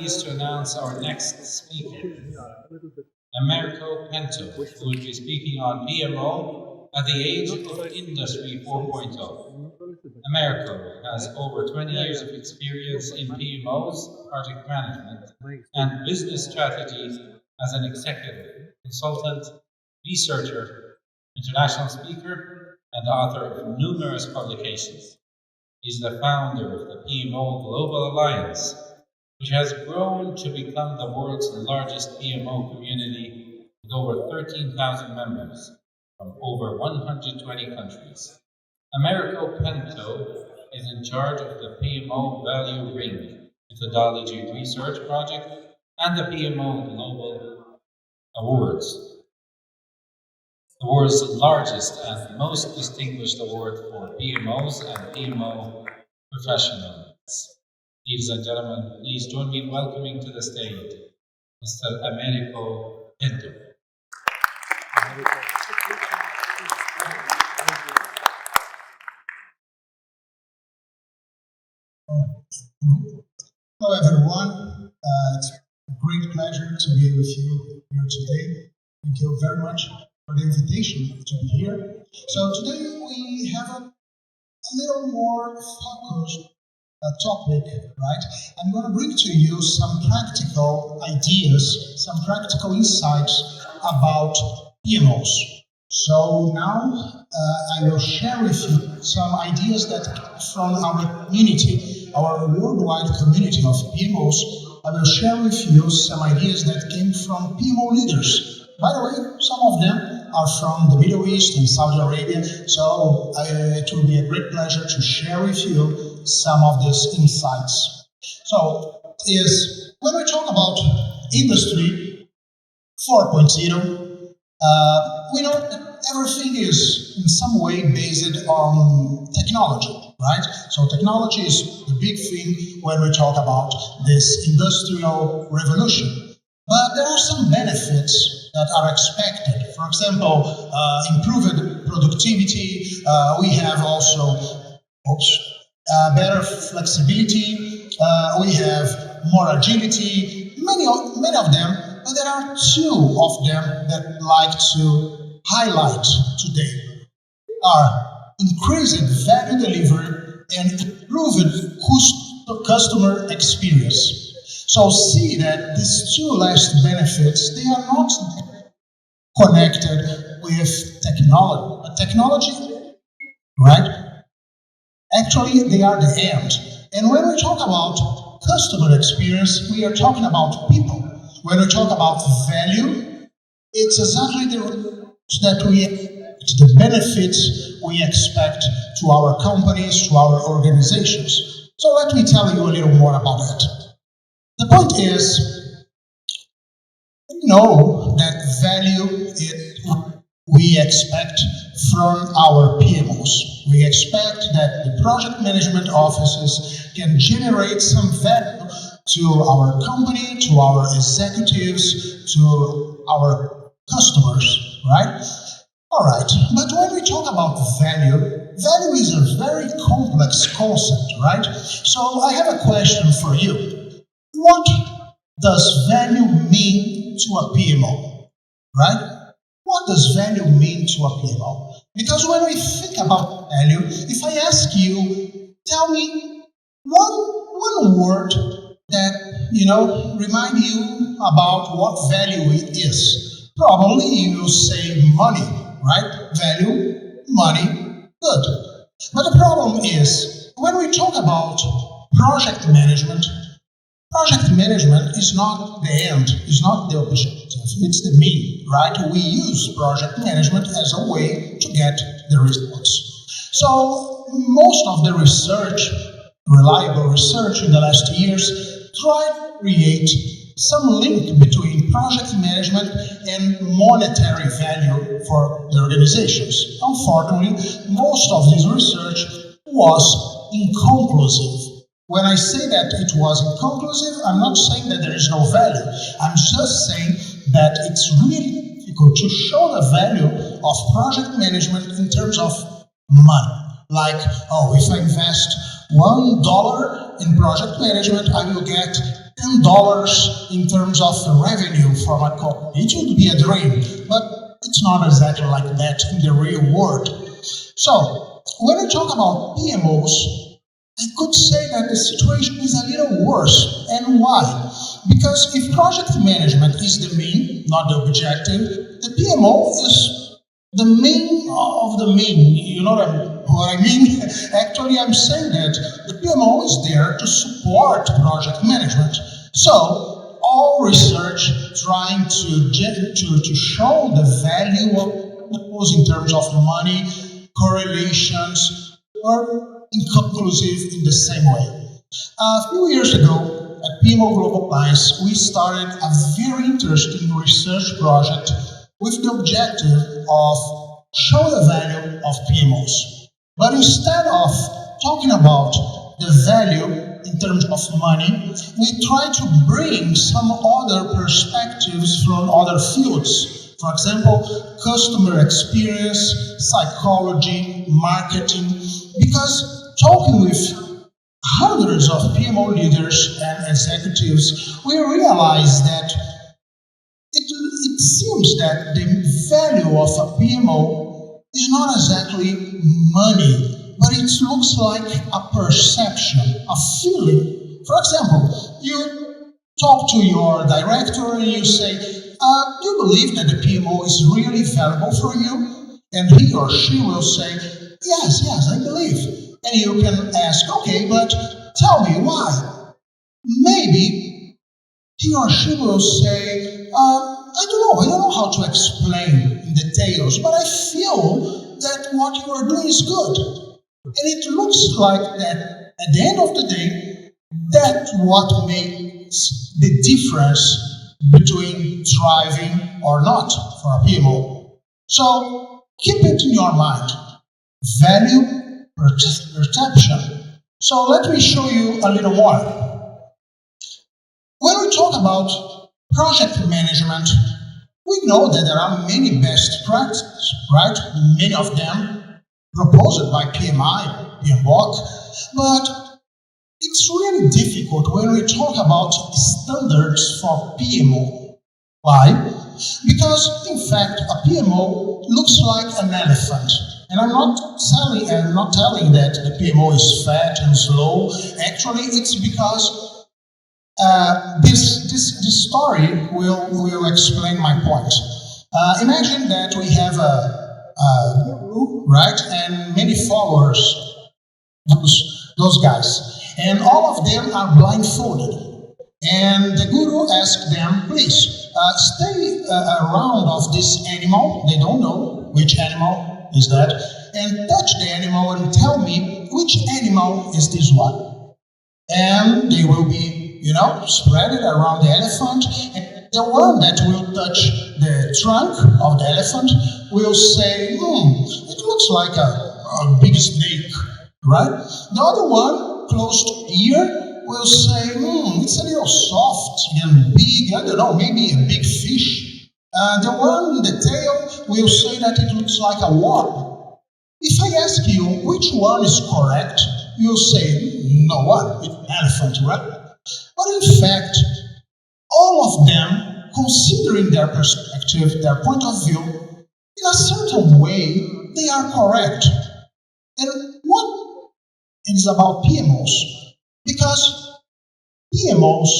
pleased to announce our next speaker, Americo Pinto, who will be speaking on PMO at the age of Industry 4.0. Americo has over 20 years of experience in PMOs, project management, and business strategy as an executive, consultant, researcher, international speaker, and author of numerous publications. He's the founder of the PMO Global Alliance, which has grown to become the world's largest PMO community with over 13,000 members from over 120 countries. Americo Pinto is in charge of the PMO Value Ring Methodology Research Project and the PMO Global Awards, the world's largest and most distinguished award for PMOs and PMO professionals. Ladies and gentlemen, please join me in welcoming to the stage Mr. Americo Pinto. Hello everyone, it's a great pleasure to be with you here today. Thank you very much for the invitation to be here. So today we have a little more focused topic, right? I'm going to bring to you some practical ideas, some practical insights about PMOs. So now I will share with you some ideas that from our community, our worldwide community of PMOs. I will share with you some ideas that came from PMO leaders. By the way, some of them are from the Middle East and Saudi Arabia, so it will be a great pleasure to share with you some of these insights. So, when we talk about Industry 4.0, we know that everything is in some way based on technology, right? So technology is the big thing when we talk about this industrial revolution. But there are some benefits that are expected. For example, improved productivity. We have also better flexibility. We have more agility. Many of them, but there are two of them that I'd like to highlight today. Are increased value delivery and improved customer experience. So see that these two last benefits, they are not connected with technology. Technology, right? Actually, they are the end. And when we talk about customer experience, we are talking about people. When we talk about value, it's exactly the benefits we expect to our companies, to our organizations. So let me tell you a little more about that. The point is, we know that value is what we expect from our PMOs. We expect that the project management offices can generate some value to our company, to our executives, to our customers, right? All right, but when we talk about value, value is a very complex concept, right? So I have a question for you. What does value mean to a PMO, right? What does value mean to a PMO? Because when we think about value, if I ask you, tell me one word that, remind you about what value it is. Probably you will say money, right? Value, money, good. But the problem is, when we talk about project management is not the end, it's not the objective, it's the mean, right? We use project management as a way to get the results. So most of the research, reliable research in the last years, try to create some link between project management and monetary value for the organizations. Unfortunately, most of this research was inconclusive. When I say that it was inconclusive, I'm not saying that there is no value. I'm just saying that it's really difficult to show the value of project management in terms of money. Like, if I invest $1 in project management, I will get $10 in terms of revenue from a company. It would be a dream, but it's not exactly like that in the real world. So, when we talk about PMOs, I could say that the situation is a little worse. And why? Because if project management is the mean, not the objective, the PMO is the main of the mean. You know what I mean? Actually, I'm saying that the PMO is there to support project management. So, all research trying to show the value of PMOs in terms of money, correlations, or inconclusive in the same way. A few years ago, at PMO Global Alliance, we started a very interesting research project with the objective of show the value of PMOs. But instead of talking about the value in terms of money, we try to bring some other perspectives from other fields. For example, customer experience, psychology, marketing, because talking with hundreds of PMO leaders and executives, we realize that it seems that the value of a PMO is not exactly money, but it looks like a perception, a feeling. For example, you talk to your director and you say, you believe that the PMO is really valuable for you? And he or she will say, yes, I believe. And you can ask, okay, but tell me why. Maybe he or she will say, I don't know how to explain in details, but I feel that what you are doing is good. And it looks like that at the end of the day, that's what makes the difference between thriving or not for a PMO. So keep it in your mind. Value, perception. So let me show you a little more. When we talk about project management, we know that there are many best practices, right? Many of them proposed by PMI, PMBOK, but it's really difficult when we talk about standards for PMO. Why? Because, in fact, a PMO looks like an elephant. And I'm not telling that the PMO is fat and slow. Actually, it's because this story will explain my point. Imagine that we have a guru, right, and many followers, those guys. And all of them are blindfolded. And the guru asked them, please, stay around of this animal. They don't know which animal is that. And touch the animal and tell me which animal is this one. And they will be, spread it around the elephant. And the one that will touch the trunk of the elephant will say, it looks like a big snake, right? The other one, close to ear, will say, it's a little soft and big, I don't know, maybe a big fish. The one in the tail will say that it looks like a worm. If I ask you which one is correct, you'll say, no one, it's elephant, right? But in fact, all of them, considering their perspective, their point of view, in a certain way, they are correct. And what is about PMOs? Because PMOs,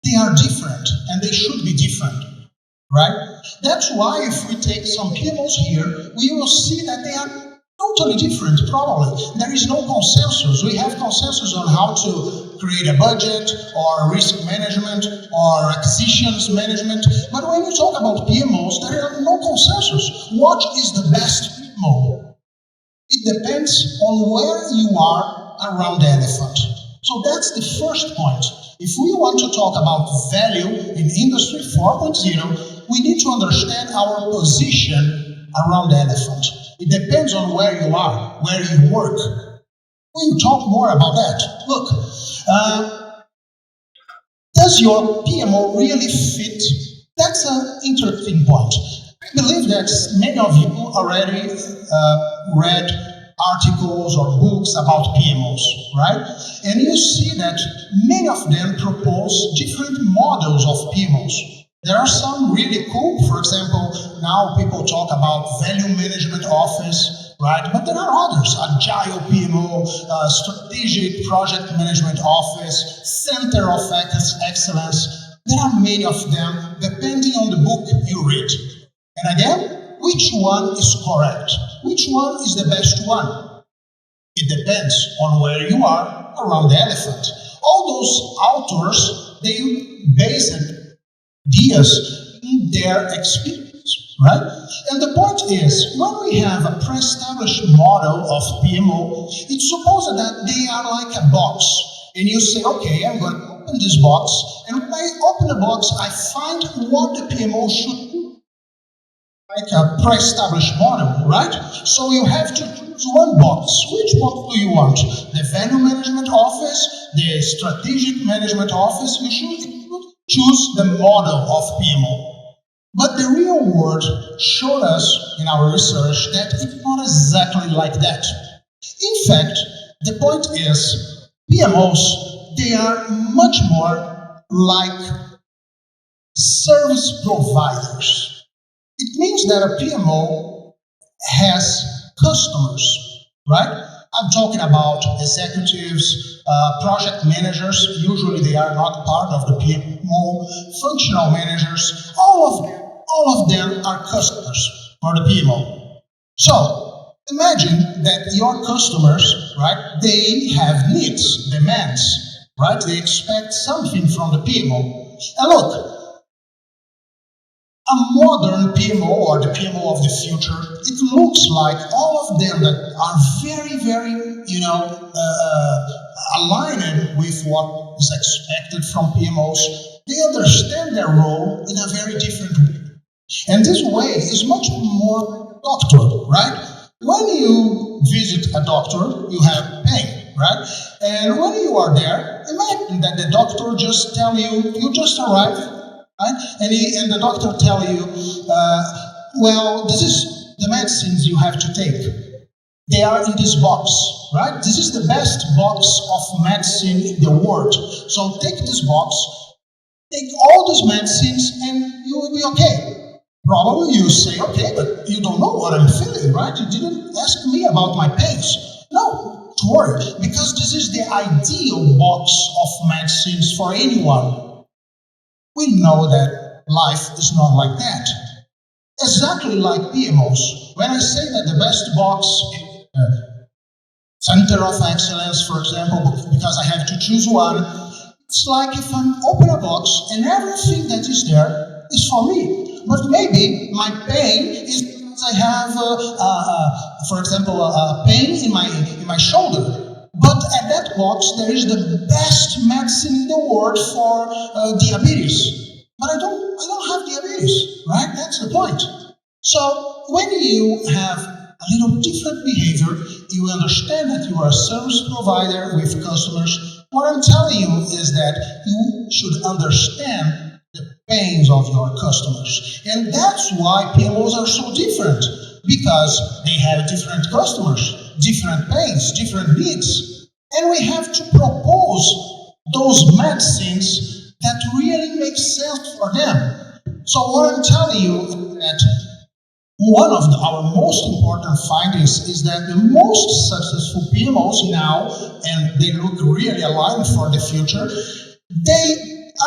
they are different, and they should be different, right? That's why if we take some PMOs here, we will see that they are totally different, probably. There is no consensus. We have consensus on how to create a budget, or risk management, or acquisitions management. But when we talk about PMOs, there is no consensus. What is the best PMO? It depends on where you are around the elephant. So that's the first point. If we want to talk about value in Industry 4.0, we need to understand our position around the elephant. It depends on where you are, where you work. We'll talk more about that. Look, does your PMO really fit? That's an interesting point. I believe that many of you already read articles or books about PMOs, right? And you see that many of them propose different models of PMOs. There are some really cool. For example, now people talk about value management office, right? But there are others: agile PMO, strategic project management office, center of excellence. There are many of them, depending on the book you read. And again, which one is correct? Which one is the best one? It depends on where you are around the elephant. All those authors, they based ideas in their experience, right? And the point is, when we have a pre-established model of PMO, it's supposed that they are like a box. And you say, okay, I'm going to open this box, and when I open the box, I find what the PMO should do. Like a pre-established model, right? So you have to choose one box. Which box do you want? The value management office, the strategic management office? You should choose the model of PMO. But the real world showed us in our research that it's not exactly like that. In fact, the point is, PMOs, they are much more like service providers. It means that a PMO has customers, right? I'm talking about executives, project managers. Usually they are not part of the PMO. Functional managers, all of them are customers for the PMO. So imagine that your customers, right? They have needs, demands, right? They expect something from the PMO. And look, a modern PMO or the PMO of the future, it looks like all of them that are very, very, aligned with what is expected from PMOs. They understand their role in a very different way. And this way is much more doctor, right? When you visit a doctor, you have pain, right? And when you are there, imagine that the doctor just tell you, you just arrived, right? And the doctor tell you, well, this is the medicines you have to take. They are in this box, right? This is the best box of medicine in the world. So take this box, take all these medicines, and you will be okay. Probably you say, okay, but you don't know what I'm feeling, right? You didn't ask me about my pains. No, don't worry, because this is the ideal box of medicines for anyone. We know that life is not like that. Exactly like PMOs. When I say that the best box is Center of Excellence, for example, because I have to choose one, it's like if I open a box and everything that is there is for me. But maybe my pain is because I have, for example, a pain in my shoulder. But at that box, there is the best medicine in the world for diabetes. But I don't have diabetes, right? That's the point. So when you have a little different behavior, you understand that you are a service provider with customers. What I'm telling you is that you should understand the pains of your customers. And that's why PMOs are so different, because they have different customers, different pains, different needs. And we have to propose those medicines that really make sense for them. So what I'm telling you is that one of our most important findings is that the most successful PMOs now, and they look really aligned for the future, they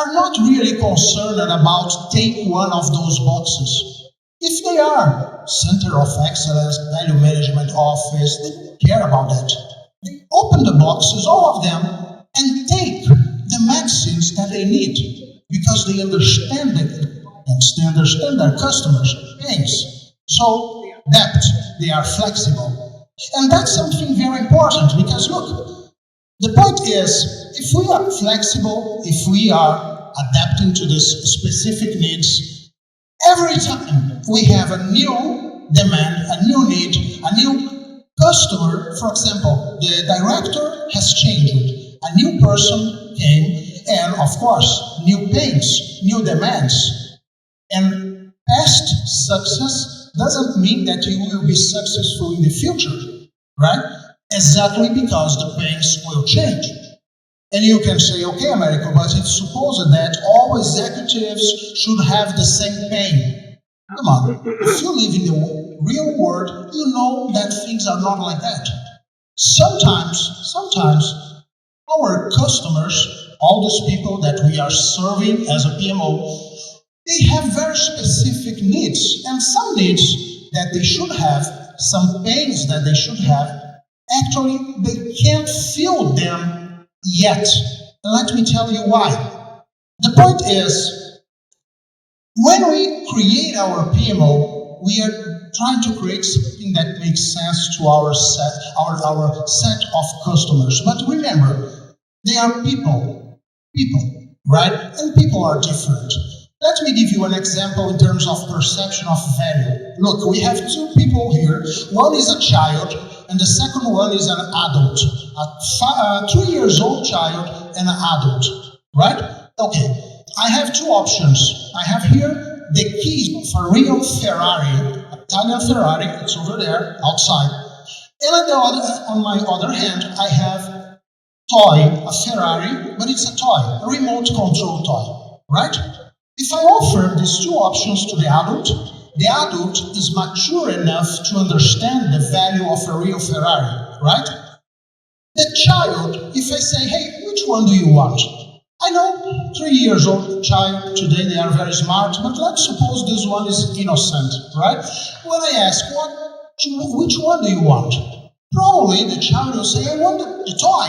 are not really concerned about take one of those boxes. If they are Center of Excellence, Value Management Office, they don't care about that. They open the boxes, all of them, and take the medicines that they need, because they understand they understand their customers' pains. So they adapt, they are flexible. And that's something very important, because look, the point is, if we are flexible, if we are adapting to this specific needs, every time we have a new demand, a new need, a new customer, for example, the director has changed, a new person came, and of course, new pains, new demands. And past success doesn't mean that you will be successful in the future. right? Exactly because the pains will change. And you can say, okay, America, but it's supposed that all executives should have the same pain. Come on, if you live in the real world, you know that things are not like that. Sometimes our customers, all those people that we are serving as a PMO, they have very specific needs, and some needs that they should have, some pains that they should have, actually they can't feel them yet. And let me tell you why. The point is, when we create our PMO, we are trying to create something that makes sense to our set of customers. But remember, they are people, right? And people are different. Let me give you an example in terms of perception of value. Look, we have two people here. One is a child, and the second one is an adult. A 3 years old child and an adult, right? Okay, I have two options. I have here the keys of a real Ferrari, Italian Ferrari, it's over there, outside. And on my other hand, I have a Ferrari, but it's a toy, a remote control toy, right? If I offer these two options to the adult is mature enough to understand the value of a real Ferrari, right? The child, if I say, hey, which one do you want? I know 3 years old child, today they are very smart, but let's suppose this one is innocent, right? When I ask, which one do you want? Probably the child will say, I want the toy.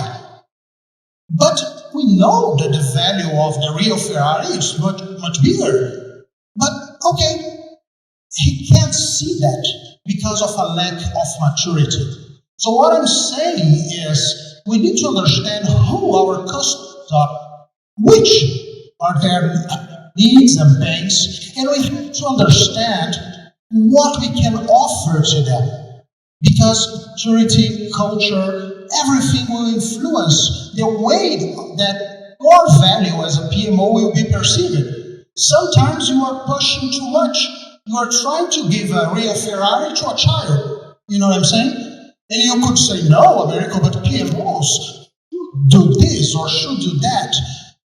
But we know that the value of the real Ferrari is much bigger. But okay, he can't see that because of a lack of maturity. So what I'm saying is we need to understand who our customers are, which are their needs and pains, and we have to understand what we can offer to them. Because maturity, culture, everything will influence the way that your value as a PMO will be perceived. Sometimes you are pushing too much. You are trying to give a real Ferrari to a child. You know what I'm saying? And you could say, no, America, but PMOs do this or should do that.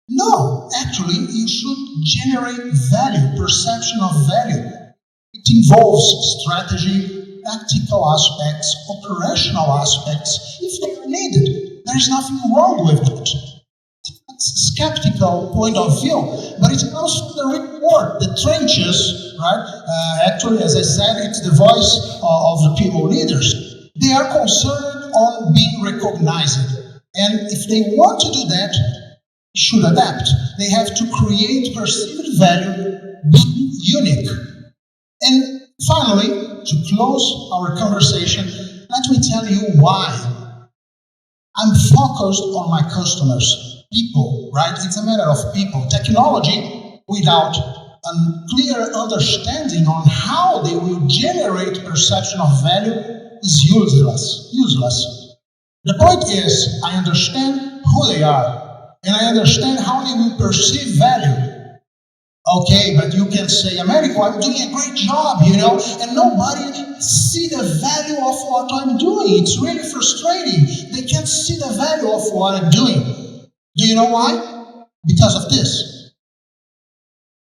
No, actually, you should generate value, perception of value. It involves strategy, tactical aspects, operational aspects, if they are needed. There's nothing wrong with that. It's a skeptical point of view, but it comes from the report, the trenches, right? Actually, as I said, it's the voice of the PMO leaders. They are concerned on being recognized. And if they want to do that, should adapt. They have to create perceived value, being unique. And finally, to close our conversation, let me tell you why. I'm focused on my customers, people, right? It's a matter of people. Technology, without a clear understanding on how they will generate perception of value, is useless. The point is, I understand who they are, and I understand how they will perceive value. Okay, but you can say, America, I'm doing a great job, and nobody see the value of what I'm doing. It's really frustrating. They can't see the value of what I'm doing. Do you know why? Because of this.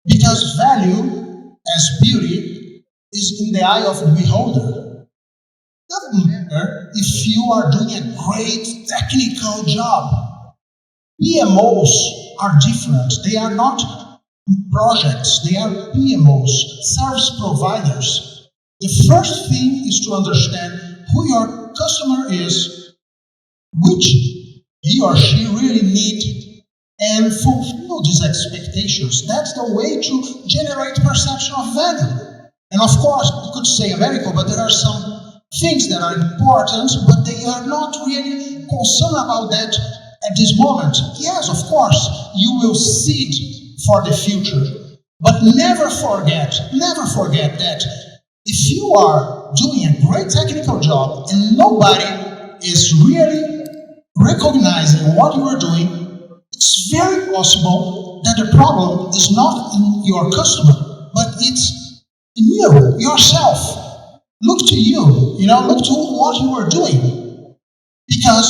Because value as beauty is in the eye of the beholder. It doesn't matter if you are doing a great technical job. PMOs are different. They are not projects, they are PMOs, service providers. The first thing is to understand who your customer is, which he or she really need, and fulfill these expectations. That's the way to generate perception of value. And of course, you could say, America, but there are some things that are important, but they are not really concerned about that at this moment. Yes, of course, you will see it for the future. But never forget that if you are doing a great technical job and nobody is really recognizing what you are doing, it's very possible that the problem is not in your customer, but it's in you, yourself. look to you, look to what you are doing. Because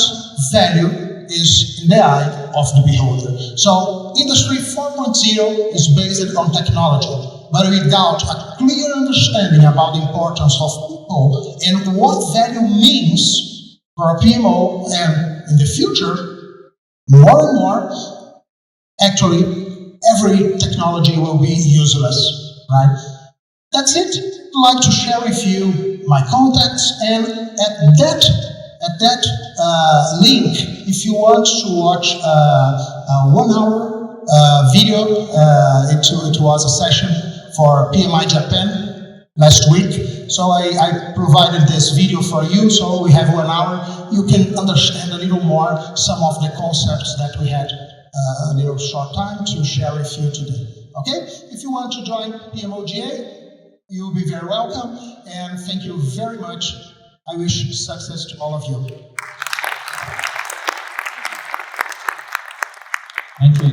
value is in the eye of the beholder. So Industry 4.0 is based on technology, but without a clear understanding about the importance of people and what value means for a PMO, and in the future, more and more, actually, every technology will be useless, right? That's it. I'd like to share with you my contacts, and at that link, if you want to watch a 1 hour video, it was a session for PMI Japan last week. So I provided this video for you, so we have 1 hour. You can understand a little more some of the concepts that we had a little short time to share with you today. Okay? If you want to join PMOGA, you'll be very welcome, and thank you very much. I wish success to all of you. Entry